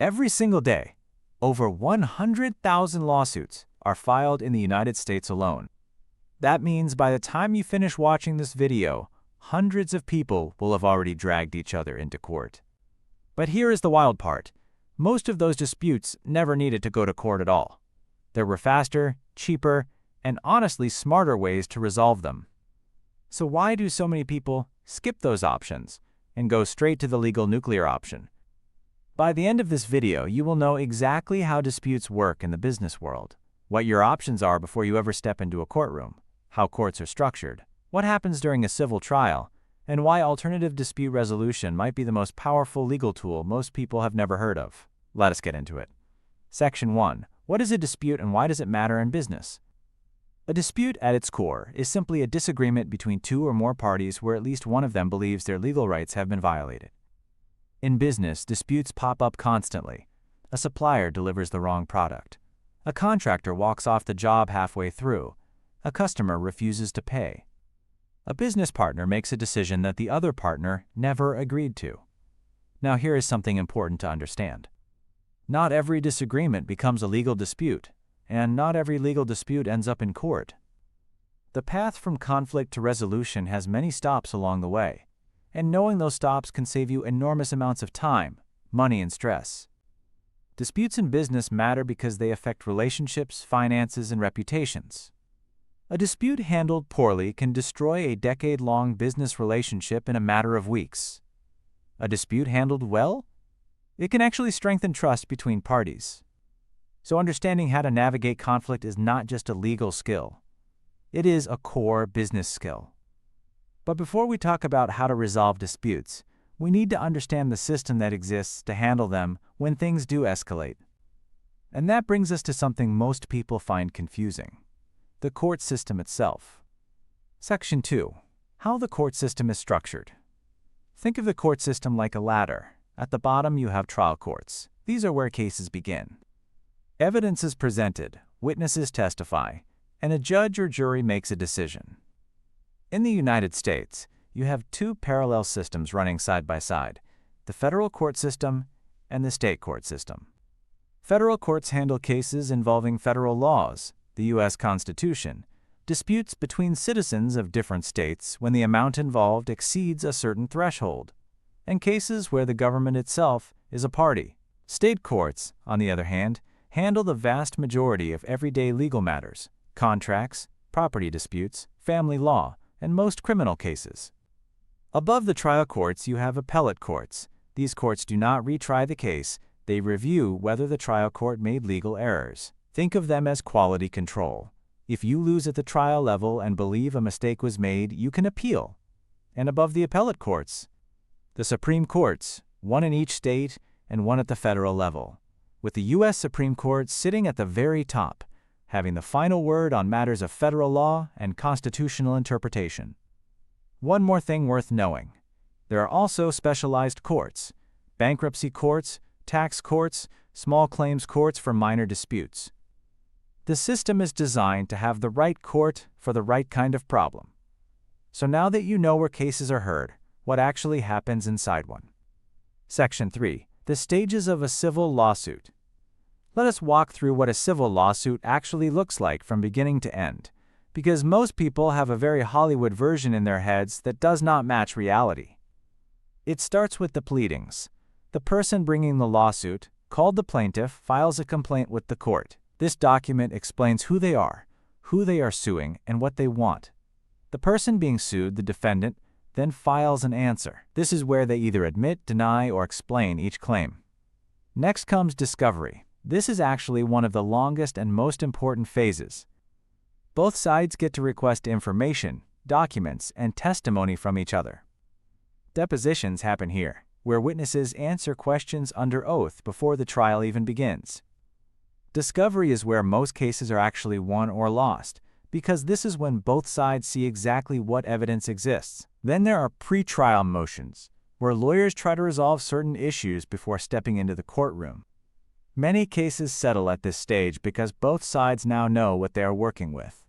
Every single day, over 100,000 lawsuits are filed in the United States alone. That means by the time you finish watching this video, hundreds of people will have already dragged each other into court. But here is the wild part. Most of those disputes never needed to go to court at all. There were faster, cheaper, and honestly smarter ways to resolve them. So why do so many people skip those options and go straight to the legal nuclear option? By the end of this video, you will know exactly how disputes work in the business world, what your options are before you ever step into a courtroom, how courts are structured, what happens during a civil trial, and why alternative dispute resolution might be the most powerful legal tool most people have never heard of. Let us get into it. Section 1. What is a dispute and why does it matter in business? A dispute at its core is simply a disagreement between two or more parties where at least one of them believes their legal rights have been violated. In business, disputes pop up constantly. A supplier delivers the wrong product. A contractor walks off the job halfway through. A customer refuses to pay. A business partner makes a decision that the other partner never agreed to. Now here is something important to understand. Not every disagreement becomes a legal dispute, and not every legal dispute ends up in court. The path from conflict to resolution has many stops along the way, and knowing those stops can save you enormous amounts of time, money, and stress. Disputes in business matter because they affect relationships, finances, and reputations. A dispute handled poorly can destroy a decade-long business relationship in a matter of weeks. A dispute handled well? It can actually strengthen trust between parties. So understanding how to navigate conflict is not just a legal skill. It is a core business skill. But before we talk about how to resolve disputes, we need to understand the system that exists to handle them when things do escalate. And that brings us to something most people find confusing: the court system itself. Section 2. How the court system is structured. Think of the court system like a ladder. At the bottom you have trial courts. These are where cases begin. Evidence is presented, witnesses testify, and a judge or jury makes a decision. In the United States, you have two parallel systems running side by side: the federal court system and the state court system. Federal courts handle cases involving federal laws, the U.S. Constitution, disputes between citizens of different states when the amount involved exceeds a certain threshold, and cases where the government itself is a party. State courts, on the other hand, handle the vast majority of everyday legal matters: contracts, property disputes, family law, and most criminal cases. Above the trial courts, you have appellate courts. These courts do not retry the case, they review whether the trial court made legal errors. Think of them as quality control. If you lose at the trial level and believe a mistake was made, you can appeal. And above the appellate courts, the Supreme Courts, one in each state and one at the federal level, with the U.S. Supreme Court sitting at the very top, having the final word on matters of federal law and constitutional interpretation. One more thing worth knowing: there are also specialized courts: bankruptcy courts, tax courts, small claims courts for minor disputes. The system is designed to have the right court for the right kind of problem. So now that you know where cases are heard, what actually happens inside one. Section 3. The stages of a civil lawsuit. Let us walk through what a civil lawsuit actually looks like from beginning to end, because most people have a very Hollywood version in their heads that does not match reality. It starts with the pleadings. The person bringing the lawsuit, called the plaintiff, files a complaint with the court. This document explains who they are suing, and what they want. The person being sued, the defendant, then files an answer. This is where they either admit, deny, or explain each claim. Next comes discovery. This is actually one of the longest and most important phases. Both sides get to request information, documents, and testimony from each other. Depositions happen here, where witnesses answer questions under oath before the trial even begins. Discovery is where most cases are actually won or lost, because this is when both sides see exactly what evidence exists. Then there are pre-trial motions, where lawyers try to resolve certain issues before stepping into the courtroom. Many cases settle at this stage because both sides now know what they are working with.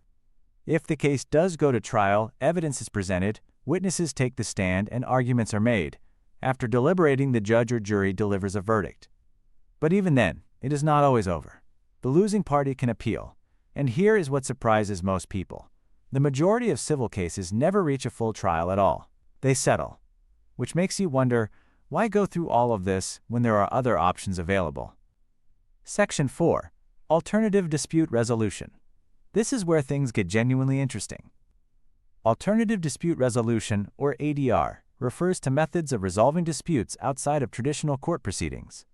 If the case does go to trial, evidence is presented, witnesses take the stand, and arguments are made. After deliberating, the judge or jury delivers a verdict. But even then, it is not always over. The losing party can appeal, and here is what surprises most people. The majority of civil cases never reach a full trial at all. They settle, which makes you wonder, why go through all of this when there are other options available? Section 4. Alternative Dispute Resolution. This is where things get genuinely interesting. Alternative Dispute Resolution, or ADR, refers to methods of resolving disputes outside of traditional court proceedings.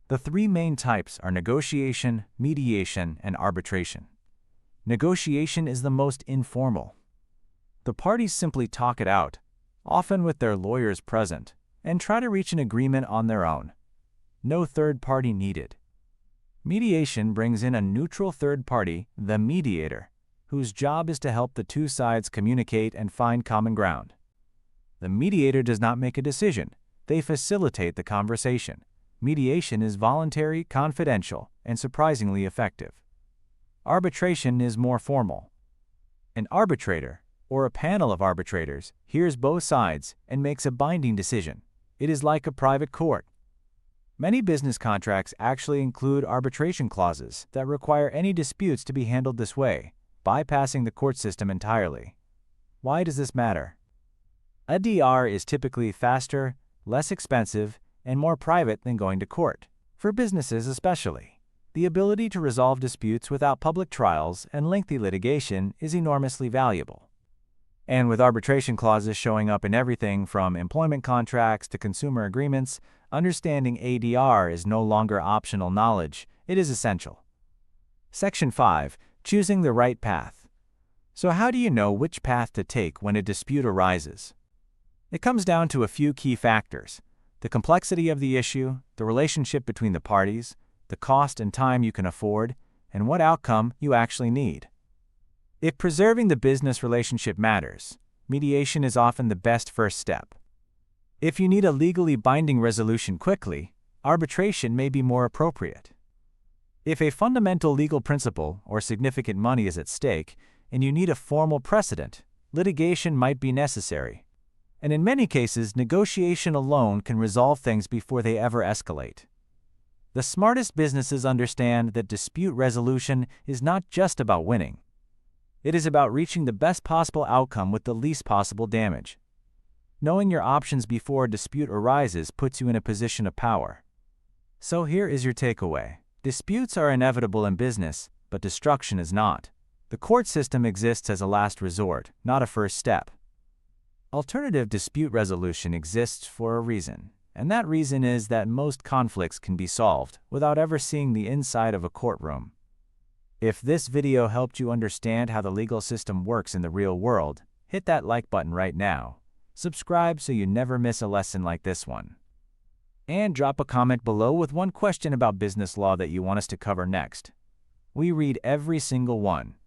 The three main types are negotiation, mediation, and arbitration. Negotiation is the most informal. The parties simply talk it out, often with their lawyers present, and try to reach an agreement on their own. No third party needed. Mediation brings in a neutral third party, the mediator, whose job is to help the two sides communicate and find common ground. The mediator does not make a decision. They facilitate the conversation. Mediation is voluntary, confidential, and surprisingly effective. Arbitration is more formal. An arbitrator, or a panel of arbitrators, hears both sides and makes a binding decision. It is like a private court. Many business contracts actually include arbitration clauses that require any disputes to be handled this way, bypassing the court system entirely. Why does this matter? ADR is typically faster, less expensive, and more private than going to court. For businesses especially, the ability to resolve disputes without public trials and lengthy litigation is enormously valuable. And with arbitration clauses showing up in everything from employment contracts to consumer agreements, understanding ADR is no longer optional knowledge, it is essential. Section 5. Choosing the right path. So how do you know which path to take when a dispute arises? It comes down to a few key factors: the complexity of the issue, the relationship between the parties, the cost and time you can afford, and what outcome you actually need. If preserving the business relationship matters, mediation is often the best first step. If you need a legally binding resolution quickly, arbitration may be more appropriate. If a fundamental legal principle or significant money is at stake and you need a formal precedent, litigation might be necessary. And in many cases, negotiation alone can resolve things before they ever escalate. The smartest businesses understand that dispute resolution is not just about winning. It is about reaching the best possible outcome with the least possible damage. Knowing your options before a dispute arises puts you in a position of power. So here is your takeaway. Disputes are inevitable in business, but destruction is not. The court system exists as a last resort, not a first step. Alternative dispute resolution exists for a reason, and that reason is that most conflicts can be solved without ever seeing the inside of a courtroom. If this video helped you understand how the legal system works in the real world, hit that like button right now. Subscribe so you never miss a lesson like this one. And drop a comment below with one question about business law that you want us to cover next. We read every single one.